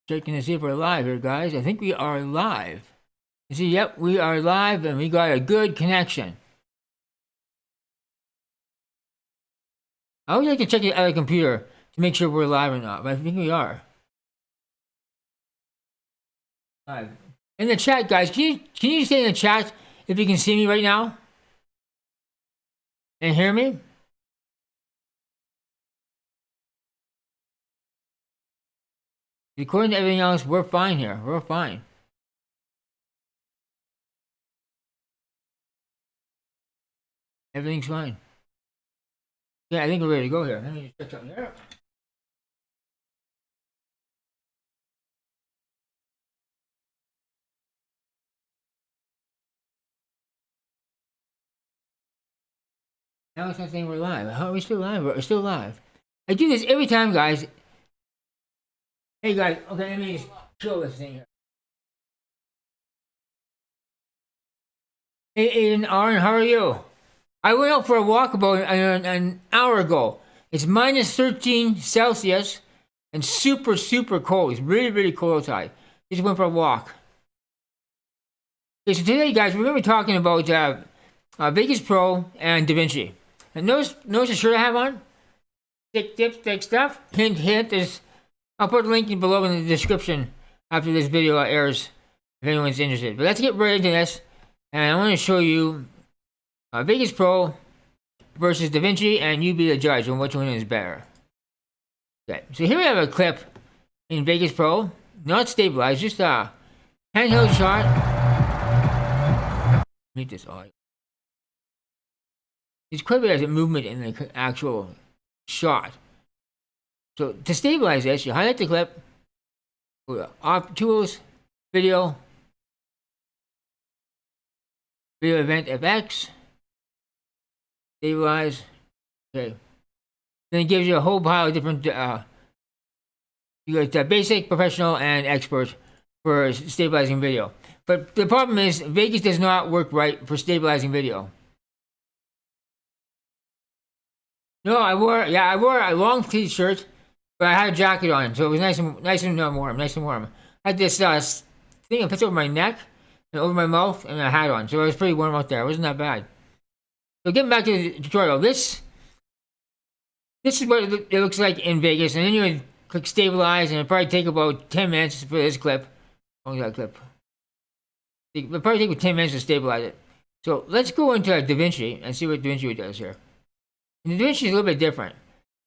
Checking to see if we're live here, guys. I think we are live. You see, yep, we are live and we got a good connection. I always like to check the other computer to make sure we're live or not, but I think we are. Live. In the chat, guys, can you say in the chat if you can see me right now? And hear me? According to everything else, we're fine here. We're fine. Everything's fine. Yeah, I think we're ready to go here. Let me just check something here. Now it's not saying we're live. How are we still live? We're still live. I do this every time, guys. Hey, guys. Okay, let me just show this thing here. Hey, Aiden, Aaron, how are you? I went out for a walk about an hour ago. It's minus 13 Celsius and super, super cold. It's really, really cold outside. Just went for a walk. Okay, so today, guys, we're going to be talking about Vegas Pro and DaVinci. And notice the shirt I have on? Thick tips, thick stuff. Hint, hint. I'll put a link below in the description after this video airs if anyone's interested. But let's get right into this. And I want to show you Vegas Pro versus DaVinci, and you be the judge on which one is better. Okay, so here we have a clip in Vegas Pro, not stabilized, just a handheld shot. Meet this audio. It's quite a bit of movement in the actual shot. So to stabilize this, you highlight the clip, go to Off Tools, Video, Video Event FX. Stabilize. Okay. Then it gives you a whole pile of different. You got basic, professional, and expert for stabilizing video. But the problem is, Vegas does not work right for stabilizing video. No, I wore a long t-shirt, but I had a jacket on, so it was nice and warm. I had this thing that fits over my neck and over my mouth, and a hat on, so it was pretty warm out there. It wasn't that bad. So getting back to the tutorial, this is what it looks like in Vegas, and then you would click stabilize, and it'll probably take about 10 minutes for this clip. How long is that clip? It'll probably take about 10 minutes to stabilize it. So let's go into DaVinci and see what DaVinci does here. And DaVinci is a little bit different.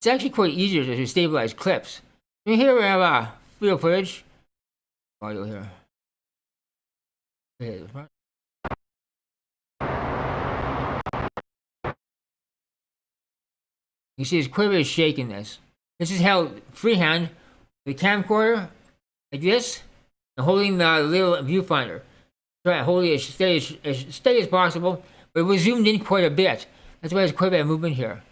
It's actually quite easier to stabilize clips. And here we have video footage. Audio here. Okay, the front. You see there's quite a bit of shake in this. This is held freehand, the camcorder, like this, and holding the little viewfinder. Try to hold it as steady as possible, but it was zoomed in quite a bit. That's why there's quite a bit of movement here.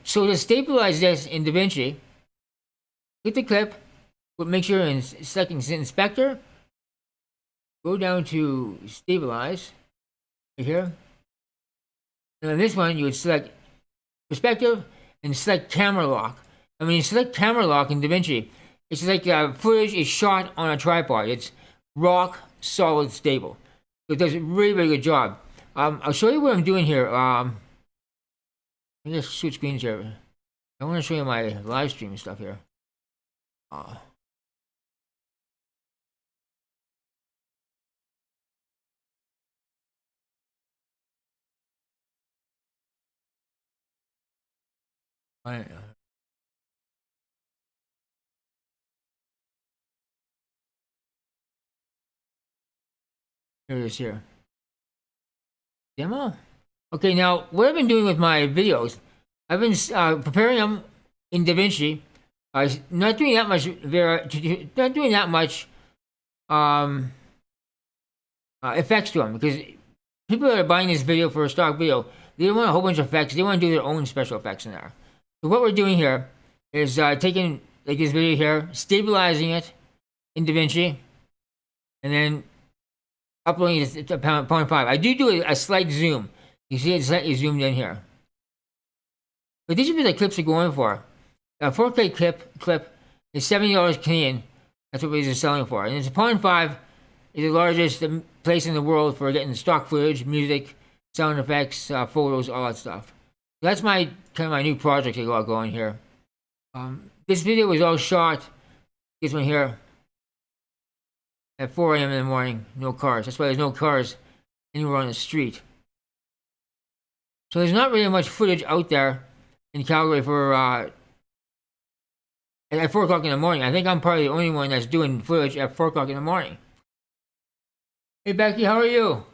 So to stabilize this in DaVinci, hit the clip, but make sure in select Inspector, go down to Stabilize, right here. And on this one, you would select Perspective and select Camera Lock. And when you select Camera Lock in DaVinci, it's like footage is shot on a tripod. It's rock solid stable. So it does a really, really good job. I'll show you what I'm doing here. Let me just switch screens here. I want to show you my live stream stuff here. Here it is here. Demo? Okay, now what I've been doing with my videos, I've been preparing them in DaVinci. Not doing that much effects to them, because people that are buying this video for a stock video, they don't want a whole bunch of effects. They want to do their own special effects in there. So what we're doing here is taking like this video here, stabilizing it in DaVinci, and then uploading it to 0.5. I do a slight zoom. You see it's slightly zoomed in here. But these are what the clips are going for. A 4K clip is $70 Canadian That's what Vegas is selling for. And it's Pawn 5 is the largest place in the world for getting stock footage, music, sound effects, photos, all that stuff. So that's my kind of my new project I got going here. This video was all shot. This one here at 4 a.m. in the morning. No cars. That's why there's no cars anywhere on the street. So there's not really much footage out there in Calgary for at 4 o'clock in the morning. I think I'm probably the only one that's doing footage at 4 o'clock in the morning. Hey Becky, how are you?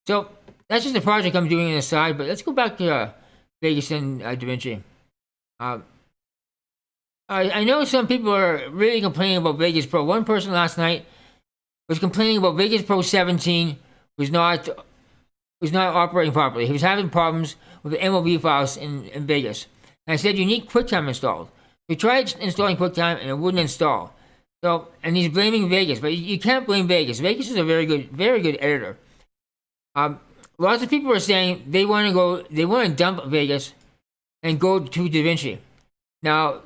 So that's just a project I'm doing on the side, but let's go back to Vegas and DaVinci. I know some people are really complaining about Vegas Pro. One person last night was complaining about Vegas Pro 17 was not operating properly. He was having problems with the MOV files in Vegas. And I said, you need QuickTime installed. We tried installing QuickTime and it wouldn't install. So, and he's blaming Vegas, but you can't blame Vegas. Vegas is a very good editor. Lots of people are saying they want to dump Vegas and go to DaVinci. Now,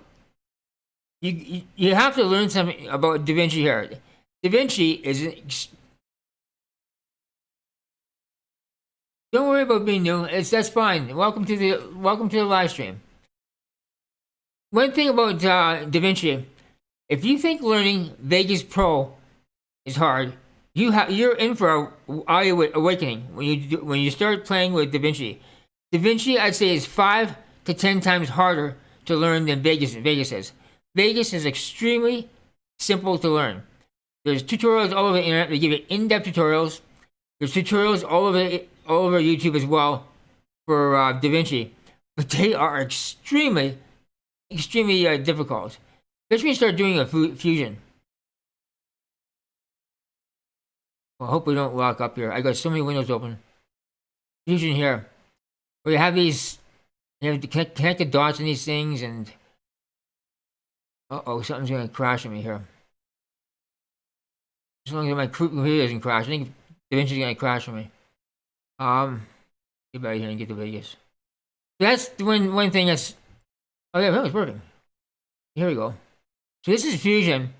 you have to learn something about DaVinci here. DaVinci is don't worry about being new. That's fine. Welcome to the live stream. One thing about DaVinci, if you think learning Vegas Pro is hard, you're in for a audio awakening when you start playing with DaVinci. DaVinci, I'd say, is 5 to 10 times harder to learn than Vegas is. Vegas is extremely simple to learn. There's tutorials all over the internet. They give you in-depth tutorials. There's tutorials all over YouTube as well for DaVinci, but they are extremely difficult, especially when you start doing a fusion. Well, I hope we don't lock up here. I got so many windows open. Fusion here, where you have these, you have to connect the dots in these things, and something's gonna crash on me here. As long as my computer doesn't crash, I think DaVinci's gonna crash on me. Get back here and get to Vegas. That's the one thing that's. Oh yeah, no, it's working. Here we go. So this is Fusion,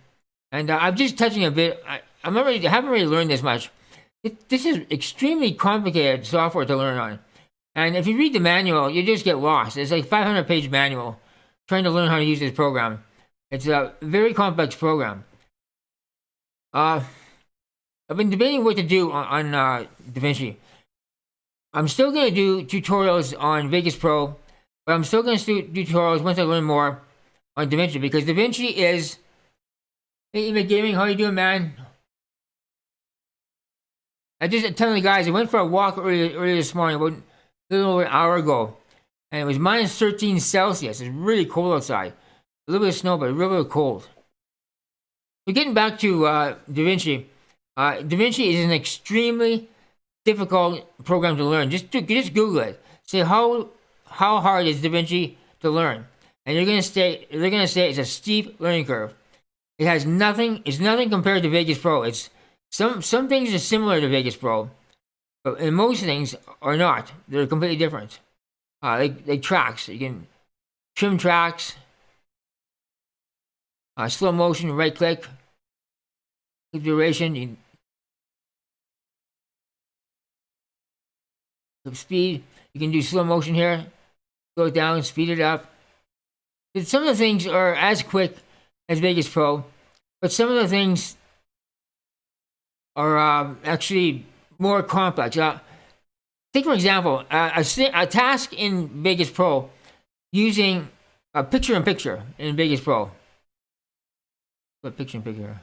and I'm just touching a bit. I haven't really learned this much. This is extremely complicated software to learn on, and if you read the manual, you just get lost. It's like 500-page manual trying to learn how to use this program. It's a very complex program. I've been debating what to do on DaVinci. I'm still going to do tutorials on Vegas Pro, but I'm still going to do tutorials once I learn more on DaVinci, because DaVinci is... Hey, Emmett Gaming, how you doing, man? I just telling the guys, I went for a walk earlier this morning, about a little over an hour ago, and it was minus 13 Celsius. It's really cold outside. A little bit of snow, but really cold. So getting back to DaVinci, DaVinci is an extremely difficult program to learn. Just Google it. Say how hard is DaVinci to learn, and they're gonna say it's a steep learning curve. It has nothing. It's nothing compared to Vegas Pro. It's some things are similar to Vegas Pro, but and most things are not. They're completely different. Like tracks. You can trim tracks. Slow motion, right click. Duration. Speed, you can do slow motion here, slow it down, speed it up. Some of the things are as quick as Vegas Pro, but some of the things are actually more complex. Take for example, a task in Vegas Pro using a picture-in-picture in Vegas Pro. What picture-in-picture?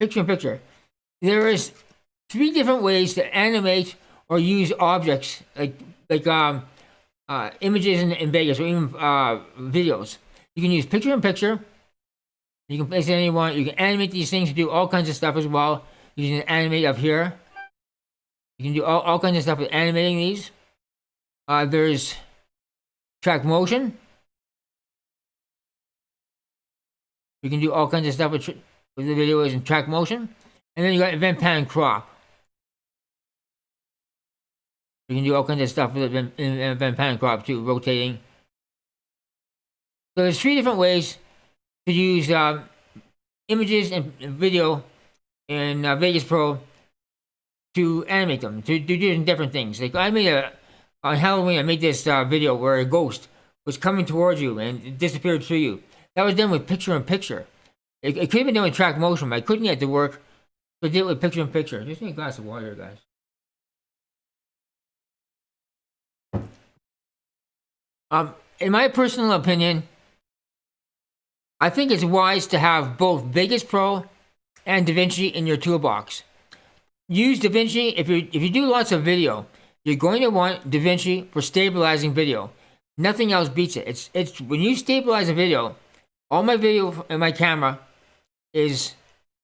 Picture-in-picture. There is 3 different ways to animate or use objects like images in Vegas, or even videos. You can use picture-in-picture. You can place it anywhere you want. You can animate these things to do all kinds of stuff as well. You can animate up here. You can do all kinds of stuff with animating these. There's track motion. You can do all kinds of stuff with the videos in track motion. And then you got event pan and crop. You can do all kinds of stuff with event pan and crop too, rotating. So there's 3 different ways to use images and video in Vegas Pro to animate them, to do different things. Like I made on Halloween, I made this video where a ghost was coming towards you and it disappeared through you. That was done with picture-in-picture. It could have been done with track motion, but I couldn't get it to work. So I did it with picture-in-picture. Just need a glass of water, guys. In my personal opinion, I think it's wise to have both Vegas Pro and DaVinci in your toolbox. Use DaVinci if you do lots of video. You're going to want DaVinci for stabilizing video. Nothing else beats it. It's when you stabilize a video, all my video in my camera is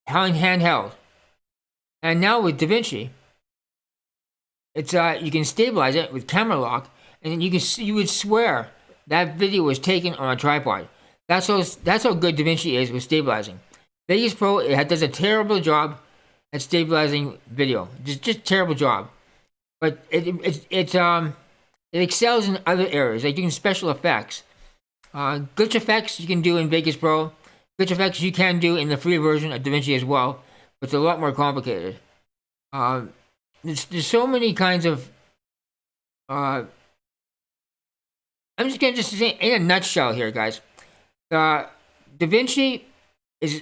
handheld. And now with DaVinci, it's you can stabilize it with camera lock, and you would swear that video was taken on a tripod. That's how good DaVinci is with stabilizing. Vegas Pro does a terrible job at stabilizing video. Just terrible job. But it excels in other areas, like doing special effects. Glitch effects you can do in Vegas Pro. Glitch effects you can do in the free version of DaVinci as well, but it's a lot more complicated. There's so many kinds of. I'm just gonna say in a nutshell here, guys. DaVinci is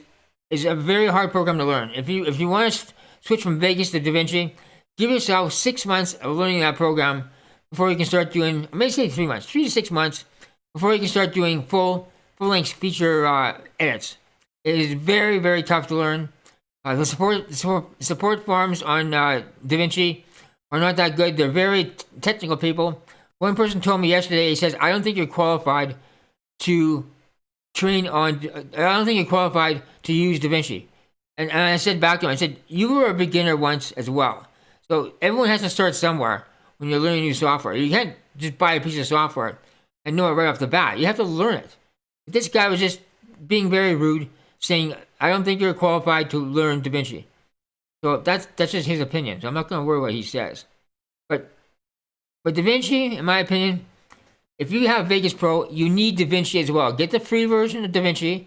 a very hard program to learn. If you want to switch from Vegas to DaVinci, give yourself 6 months of learning that program before you can start doing. I may say 3 months, 3 to 6 months before you can start doing full length feature edits. It is very, very tough to learn. The support forums on DaVinci are not that good. They're very technical people. One person told me yesterday, he says, I don't think you're qualified to train on, I don't think you're qualified to use DaVinci. And I said back to him, I said, you were a beginner once as well. So everyone has to start somewhere when you're learning new software. You can't just buy a piece of software and know it right off the bat. You have to learn it. This guy was just being very rude, saying, I don't think you're qualified to learn DaVinci. So that's just his opinion. So I'm not going to worry what he says. But DaVinci, in my opinion, if you have Vegas Pro, you need DaVinci as well. Get the free version of DaVinci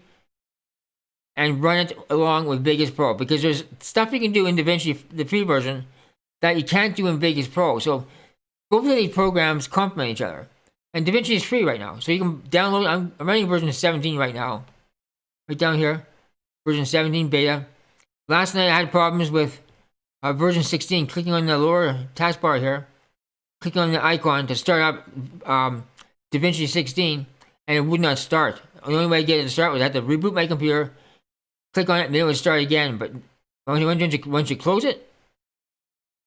and run it along with Vegas Pro, because there's stuff you can do in DaVinci, the free version, that you can't do in Vegas Pro. So both of these programs complement each other. And DaVinci is free right now. So you can download, I'm running version 17 right now. Right down here, version 17 beta. Last night I had problems with version 16, clicking on the lower taskbar here, clicking on the icon to start up DaVinci 16, and it would not start. The only way to get it to start was I had to reboot my computer, click on it, and then it would start again. But once you close it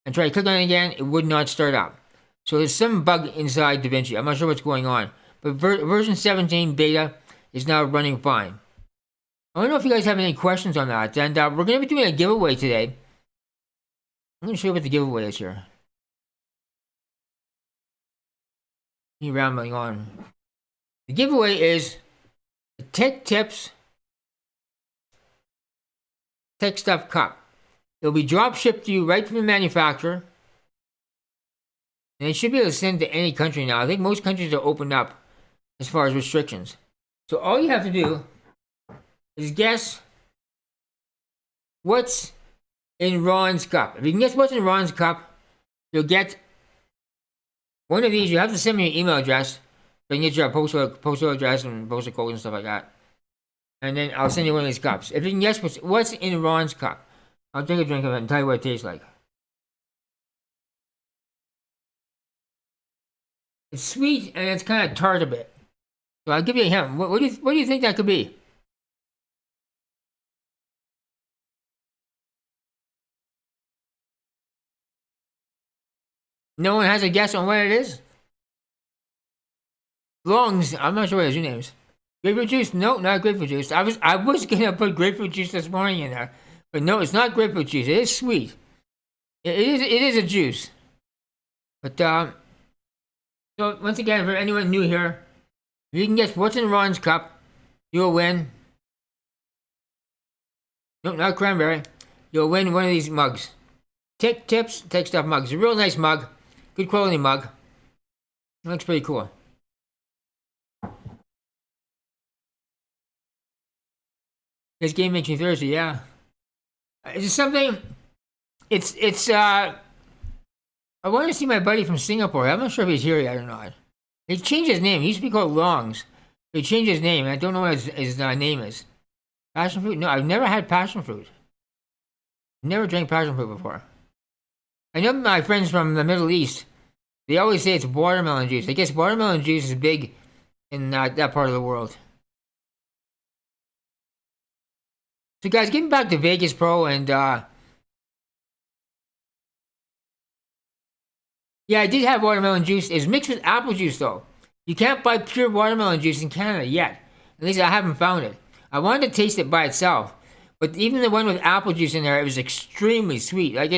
and try to click on it again, it would not start up. So there's some bug inside DaVinci. I'm not sure what's going on. But version 17 beta is now running fine. I don't know if you guys have any questions on that. And we're going to be doing a giveaway today. I'm going to show you what the giveaway is here. Keep rambling on. The giveaway is the Tech Tips Tech Stuff Cup. It'll be drop shipped to you right from the manufacturer. And they should be able to send to any country now. I think most countries are opened up as far as restrictions. So all you have to do is guess what's in Ron's cup. If you can guess what's in Ron's cup, you'll get one of these. You have to send me your email address so I can get your postal address and postal code and stuff like that. And then I'll send you one of these cups. If you can guess what's in Ron's cup, I'll take a drink of it and tell you what it tastes like. It's sweet and it's kind of tart a bit. So I'll give you a hint. What do you think that could be? No one has a guess on what it is? Longs, I'm not sure what his name is. Grapefruit juice? No, not grapefruit juice. I was gonna put grapefruit juice this morning in there, but no, it's not grapefruit juice. It is sweet. It is a juice. But so once again, for anyone new here, if you can guess what's in Ron's cup, you'll win Nope, not cranberry. You'll win one of these mugs. Tech Tips Tech Stuff mugs. It's a real nice mug. Good quality mug. Looks pretty cool. This game makes me thirsty, yeah. Is it something? I want to see my buddy from Singapore. I'm not sure if he's here yet or not. He changed his name. He used to be called Longs. He changed his name. I don't know what his name is. Passion fruit? No, I've never had passion fruit. Never drank passion fruit before. I know my friends from the Middle East. They always say it's watermelon juice. I guess watermelon juice is big in that part of the world. So guys, getting back to Vegas Pro and yeah, I did have watermelon juice. It's mixed with apple juice though. You can't buy pure watermelon juice in Canada yet. At least I haven't found it. I wanted to taste it by itself, but even the one with apple juice in there, it was extremely sweet. Like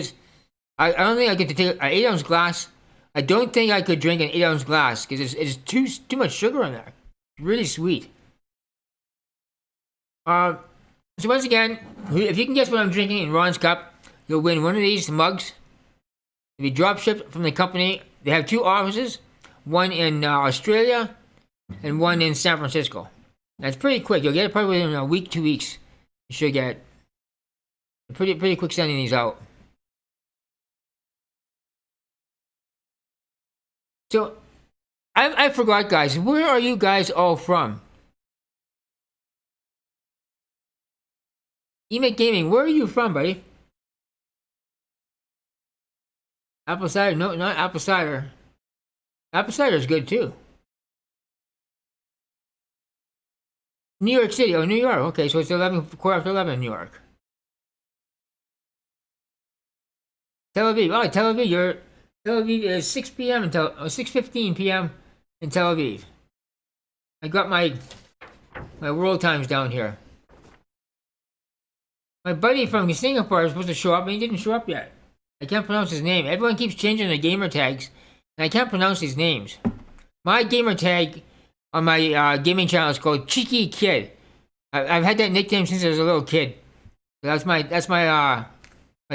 I don't think I could take an 8-ounce glass. I don't think I could drink an 8-ounce glass because it's too much sugar in there. It's really sweet. So once again, if you can guess what I'm drinking in Ron's cup, you'll win one of these mugs. It'll be drop shipped from the company. They have 2 offices, one in Australia and one in San Francisco. That's pretty quick. You'll get it probably within a week, 2 weeks. You should get it. Pretty quick sending these out. So, I forgot, guys. Where are you guys all from? Emake Gaming, where are you from, buddy? Apple cider? No, not apple cider. Apple cider is good too. New York City. Oh, New York. Okay, so it's 11:15 in New York. Tel Aviv. Oh, Tel Aviv. Tel Aviv is 6 p.m. until 6:15 p.m. in Tel Aviv. I got my world times down here. My buddy from Singapore is supposed to show up, but he didn't show up yet. I can't pronounce his name. Everyone keeps changing their gamer tags, and I can't pronounce these names. My gamer tag on my gaming channel is called Cheeky Kid. I've had that nickname since I was a little kid. So that's my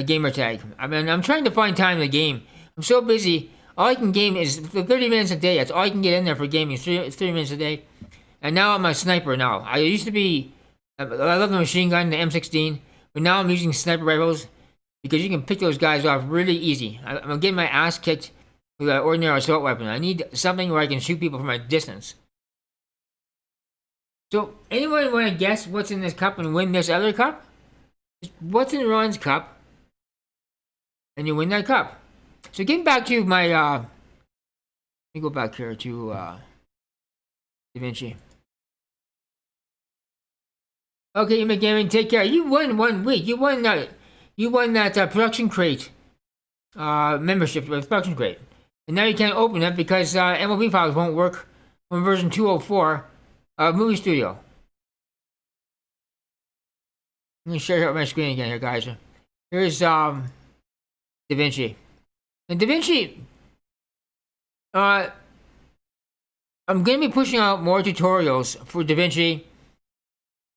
gamer tag. I mean, I'm trying to find time to game. I'm so busy. All I can game is for 30 minutes a day. That's all I can get in there for gaming. 30 minutes a day. And now I'm a sniper now. I used to be. I love the machine gun, the M16. But now I'm using sniper rifles because you can pick those guys off really easy. I'm getting my ass kicked with an ordinary assault weapon. I need something where I can shoot people from a distance. So, anyone want to guess what's in this cup and win this other cup? What's in Ron's cup? And you win that cup. So, getting back to my, let me go back here to, DaVinci. Okay, Emake Gaming, take care. You won 1 week. You won that ProductionCrate membership with ProductionCrate. And now you can't open it because MLB files won't work on version 204 of Movie Studio. Let me share my screen again here, guys. Here's DaVinci. And DaVinci, I'm going to be pushing out more tutorials for DaVinci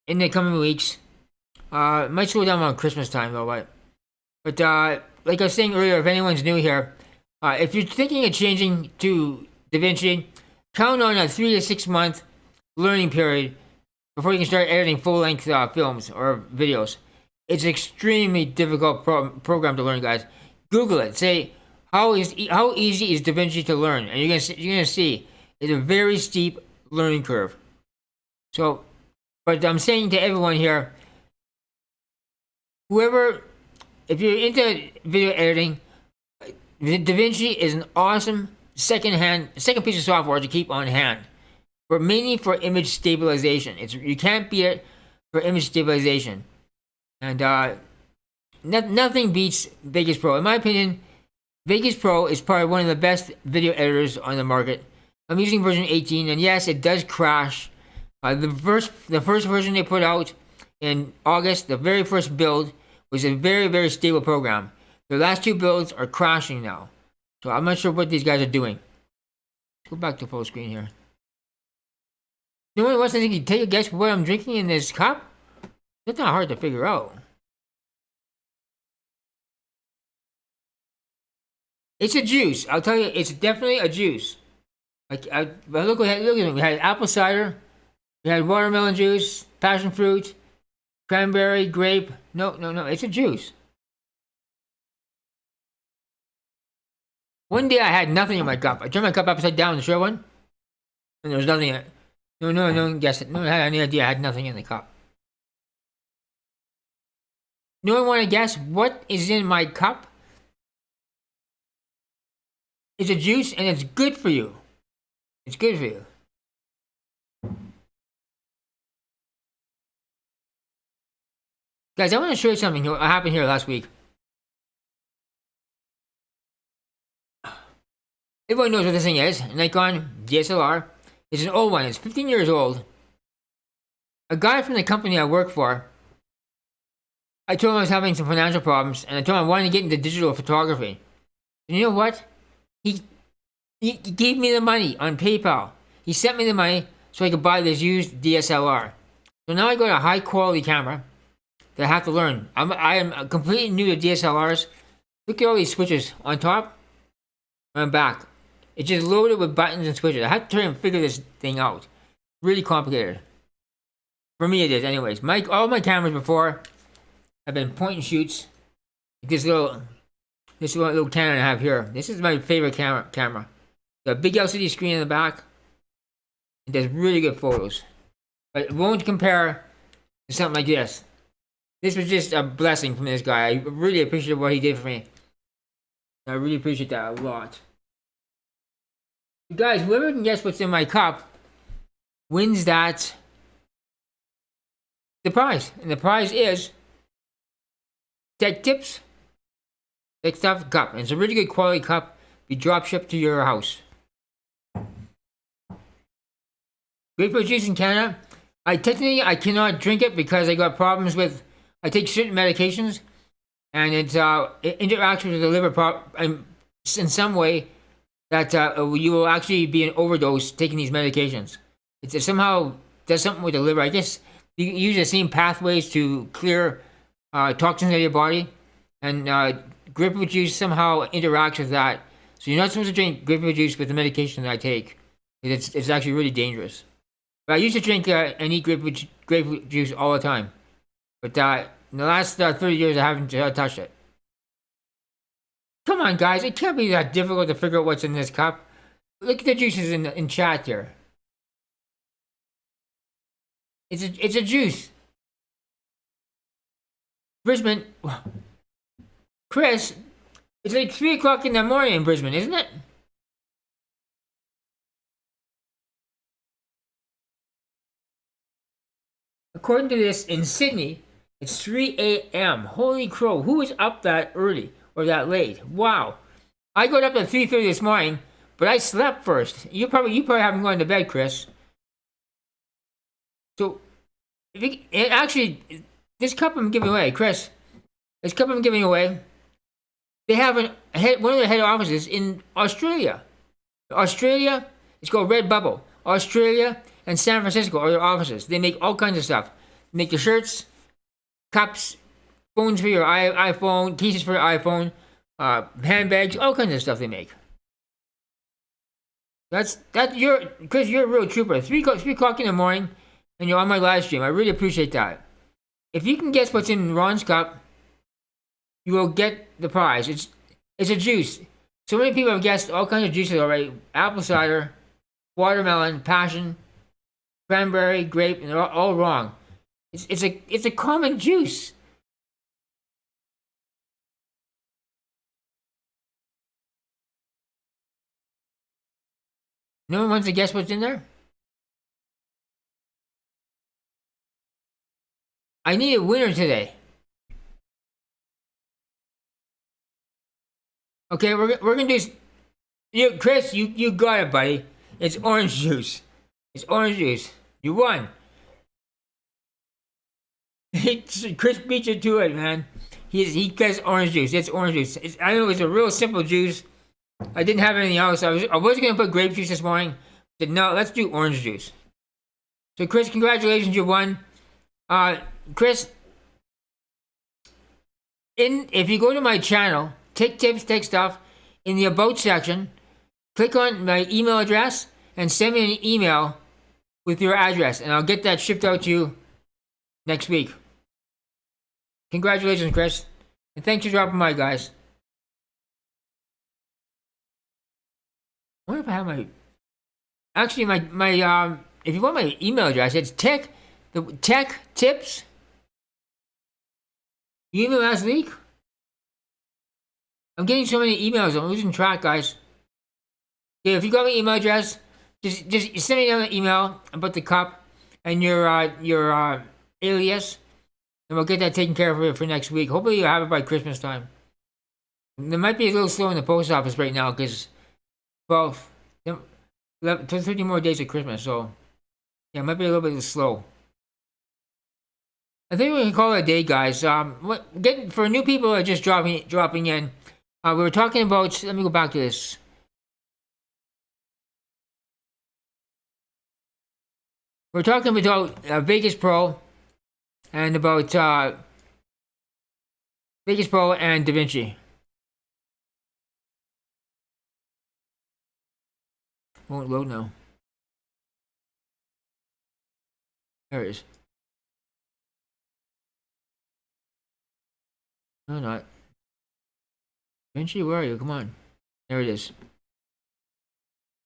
in the coming weeks. Might slow down around Christmas time though, but like I was saying earlier, if anyone's new here, if you're thinking of changing to DaVinci, count on a 3 to 6 month learning period before you can start editing full-length films or videos. It's an extremely difficult program to learn, guys. Google it. Say how easy is DaVinci to learn, and you're gonna see it's a very steep learning curve. So. But I'm saying to everyone here, if you're into video editing, DaVinci is an awesome second piece of software to keep on hand, but mainly for image stabilization. You can't beat it for image stabilization, and nothing beats Vegas Pro. In my opinion, Vegas Pro is probably one of the best video editors on the market. I'm using version 18, and yes, it does crash. The first version they put out in August, the very first build, was a very, very stable program. The last 2 builds are crashing now. So I'm not sure what these guys are doing. Let's go back to full screen here. No one wants to take a guess what I'm drinking in this cup? That's not hard to figure out. It's a juice. I'll tell you, it's definitely a juice. But look at it. We had apple cider, we had watermelon juice, passion fruit, cranberry, grape. No. It's a juice. One day I had nothing in my cup. I turned my cup upside down to show one, and there was nothing in it. No one guessed it. No one had any idea I had nothing in the cup. No one want to guess what is in my cup? It's a juice, and it's good for you. It's good for you. Guys, I want to show you something that happened here last week. Everyone knows what this thing is. Nikon DSLR. It's an old one. It's 15 years old. A guy from the company I work for, I told him I was having some financial problems, and I told him I wanted to get into digital photography. And you know what? He gave me the money on PayPal. He sent me the money so I could buy this used DSLR. So now I got a high quality camera that I have to learn. I am completely new to DSLRs. Look at all these switches on top and on back. It's just loaded with buttons and switches. I have to try and figure this thing out. Really complicated. For me it is anyways. All my cameras before have been point and shoots. This little Canon I have here. This is my favorite camera. Got a big LCD screen in the back. It does really good photos. But it won't compare to something like this. This was just a blessing from this guy. I really appreciate what he did for me. I really appreciate that a lot. Guys, whoever can guess what's in my cup wins the prize. And the prize is Tech Tips Tech Stuff cup. And it's a really good quality cup. Be drop shipped to your house. Grapefruit juice in Canada. I cannot drink it because I got problems with. I take certain medications, and it interacts with the liver in some way that you will actually be an overdose taking these medications. It somehow does something with the liver. I guess you use the same pathways to clear toxins out of your body, and grapefruit juice somehow interacts with that. So you're not supposed to drink grapefruit juice with the medication that I take. It's actually really dangerous. But I used to drink and eat grapefruit juice all the time. But in the last 30 years, I haven't touched it. Come on, guys. It can't be that difficult to figure out what's in this cup. Look at the juices in chat here. It's a juice. Brisbane. Chris, it's like 3 o'clock in the morning in Brisbane, isn't it? According to this, in Sydney, it's 3 a.m. Holy crow, who is up that early or that late? Wow. I got up at 3:30 this morning, but I slept first. You probably haven't gone to bed, Chris. So, this cup I'm giving away, Chris, this cup I'm giving away, they have one of their head offices in Australia. Australia, it's called Red Bubble. Australia and San Francisco are their offices. They make all kinds of stuff. They make the shirts, cups, phones for your iPhone, cases for your iPhone, handbags, all kinds of stuff they make. Chris, you're a real trooper. 3 o'clock in the morning, and you're on my live stream. I really appreciate that. If you can guess what's in Ron's cup, you will get the prize. It's a juice. So many people have guessed all kinds of juices already. Apple cider, watermelon, passion, cranberry, grape, and they're all wrong. It's a common juice. No one wants to guess what's in there? I need a winner today. Okay, we're gonna do. Chris, you got it, buddy. It's orange juice. It's orange juice. You won. Chris beat you to it, man. He gets orange juice. It's orange juice. I know it's a real simple juice. I didn't have anything else. I was gonna put grape juice this morning. I said no, let's do orange juice. So Chris, congratulations, you won. Chris, if you go to my channel, Tech Tips, Tech Stuff, in the About section, click on my email address and send me an email with your address, and I'll get that shipped out to you next week. Congratulations, Chris. And thanks for dropping by, guys. I wonder if I have my... Actually, my if you want my email address, it's tech tips. You emailed last week? I'm getting so many emails, I'm losing track, guys. Yeah, if you got my email address, just send me an email about the cup and your alias, and we'll get that taken care of for next week. Hopefully you'll have it by Christmas time. It might be a little slow in the post office right now because, well, 13 more days of Christmas, so yeah, it might be a little bit slow. I think we can call it a day, guys. For new people who are just dropping in, we were talking about. Let me go back to this. We're talking about Vegas Pro and about Vegas Pro and DaVinci. Won't load now. There it is. No, not. DaVinci, where are you? Come on. There it is.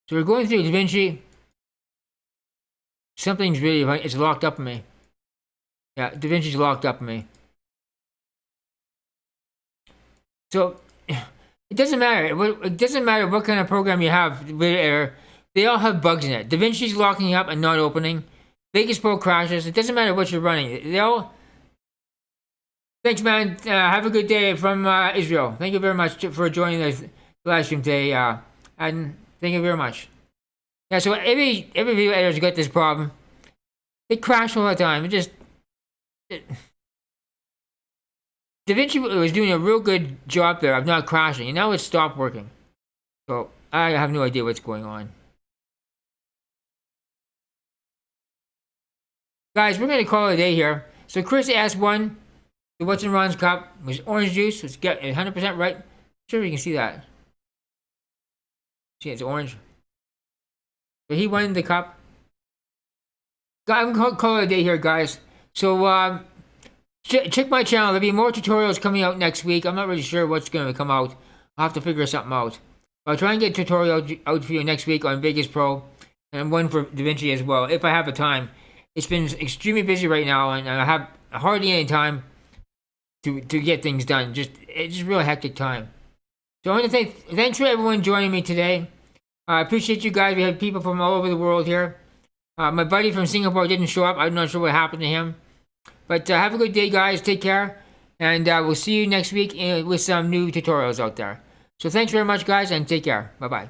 So we're going through DaVinci. Something's really, it's locked up in me. Yeah, DaVinci's locked up in me. So, it doesn't matter. It doesn't matter what kind of program you have with error. They all have bugs in it. DaVinci's locking up and not opening. Vegas Pro crashes. It doesn't matter what you're running. They all... Thanks, man. Have a good day from Israel. Thank you very much for joining the live stream today. And thank you very much. Yeah, so every video editor's got this problem. They crash all the time. DaVinci was doing a real good job there of not crashing, and now it's stopped working. So I have no idea what's going on. Guys, we're going to call it a day here. So Chris asked one. What's in Ron's cup was orange juice. Let's get 100% right. Sure, you can see that. See, it's orange. So he won the cup. I'm going to call it a day here, guys. So check my channel. There'll be more tutorials coming out next week. I'm not really sure what's going to come out. I'll have to figure something out. I'll try and get a tutorial out for you next week on Vegas Pro and one for DaVinci as well, if I have the time. It's been extremely busy right now, and I have hardly any time to get things done. It's just a real hectic time. So I want to say thanks for everyone joining me today. I appreciate you guys. We have people from all over the world here. My buddy from Singapore didn't show up. I'm not sure what happened to him. But have a good day, guys. Take care. And we'll see you next week with some new tutorials out there. So thanks very much, guys, and take care. Bye-bye.